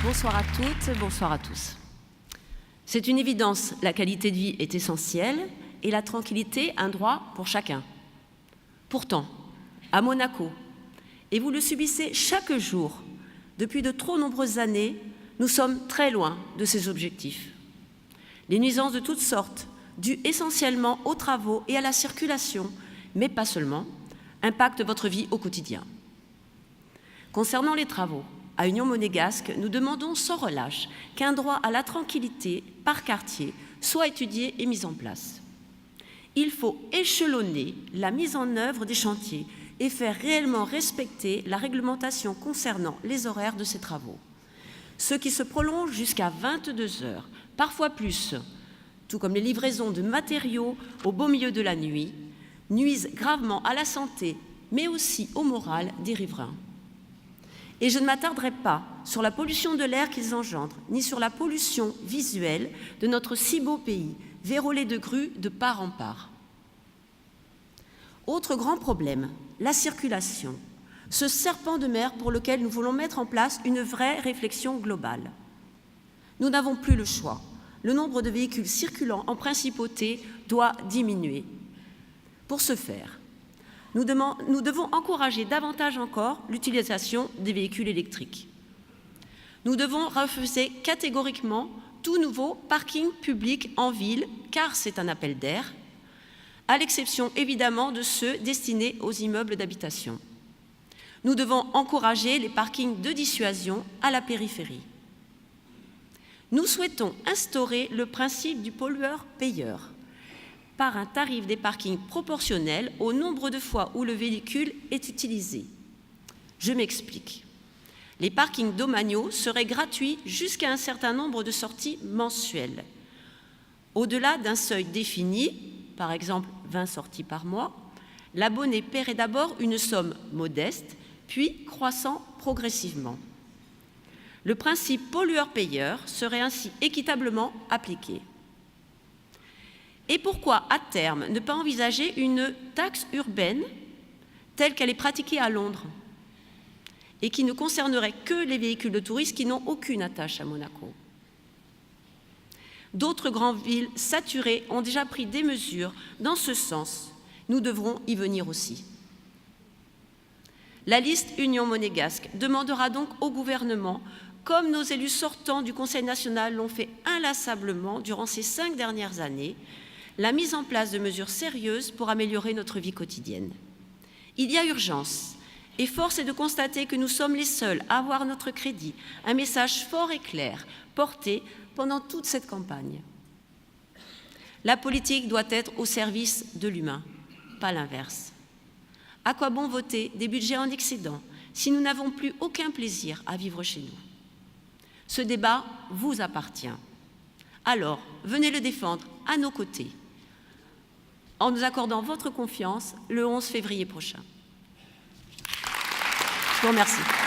Bonsoir à toutes, bonsoir à tous. C'est une évidence, la qualité de vie est essentielle et la tranquillité un droit pour chacun. Pourtant, à Monaco, et vous le subissez chaque jour, depuis de trop nombreuses années, nous sommes très loin de ces objectifs. Les nuisances de toutes sortes, dues essentiellement aux travaux et à la circulation, mais pas seulement, impactent votre vie au quotidien. Concernant les travaux, à Union Monégasque, nous demandons sans relâche qu'un droit à la tranquillité par quartier soit étudié et mis en place. Il faut échelonner la mise en œuvre des chantiers et faire réellement respecter la réglementation concernant les horaires de ces travaux. Ceux qui se prolongent jusqu'à 22 heures, parfois plus, tout comme les livraisons de matériaux au beau milieu de la nuit, nuisent gravement à la santé, mais aussi au moral des riverains. Et je ne m'attarderai pas sur la pollution de l'air qu'ils engendrent, ni sur la pollution visuelle de notre si beau pays, vérolé de grues de part en part. Autre grand problème, la circulation, ce serpent de mer pour lequel nous voulons mettre en place une vraie réflexion globale. Nous n'avons plus le choix. Le nombre de véhicules circulant en principauté doit diminuer. Pour ce faire, nous devons encourager davantage encore l'utilisation des véhicules électriques. Nous devons refuser catégoriquement tout nouveau parking public en ville, car c'est un appel d'air, à l'exception évidemment de ceux destinés aux immeubles d'habitation. Nous devons encourager les parkings de dissuasion à la périphérie. Nous souhaitons instaurer le principe du pollueur-payeur par un tarif des parkings proportionnel au nombre de fois où le véhicule est utilisé. Je m'explique. Les parkings domaniaux seraient gratuits jusqu'à un certain nombre de sorties mensuelles. Au-delà d'un seuil défini, par exemple 20 sorties par mois, l'abonné paierait d'abord une somme modeste, puis croissant progressivement. Le principe pollueur-payeur serait ainsi équitablement appliqué. Et pourquoi, à terme, ne pas envisager une taxe urbaine telle qu'elle est pratiquée à Londres et qui ne concernerait que les véhicules de touristes qui n'ont aucune attache à Monaco? D'autres grandes villes saturées ont déjà pris des mesures dans ce sens. Nous devrons y venir aussi. La liste Union Monégasque demandera donc au gouvernement, comme nos élus sortants du Conseil national l'ont fait inlassablement durant ces 5 dernières années, la mise en place de mesures sérieuses pour améliorer notre vie quotidienne. Il y a urgence, et force est de constater que nous sommes les seuls à avoir notre crédit, un message fort et clair porté pendant toute cette campagne. La politique doit être au service de l'humain, pas l'inverse. À quoi bon voter des budgets en excédent si nous n'avons plus aucun plaisir à vivre chez nous? Ce débat vous appartient. Alors, venez le défendre à nos côtés, en nous accordant votre confiance le 11 février prochain. Je vous remercie.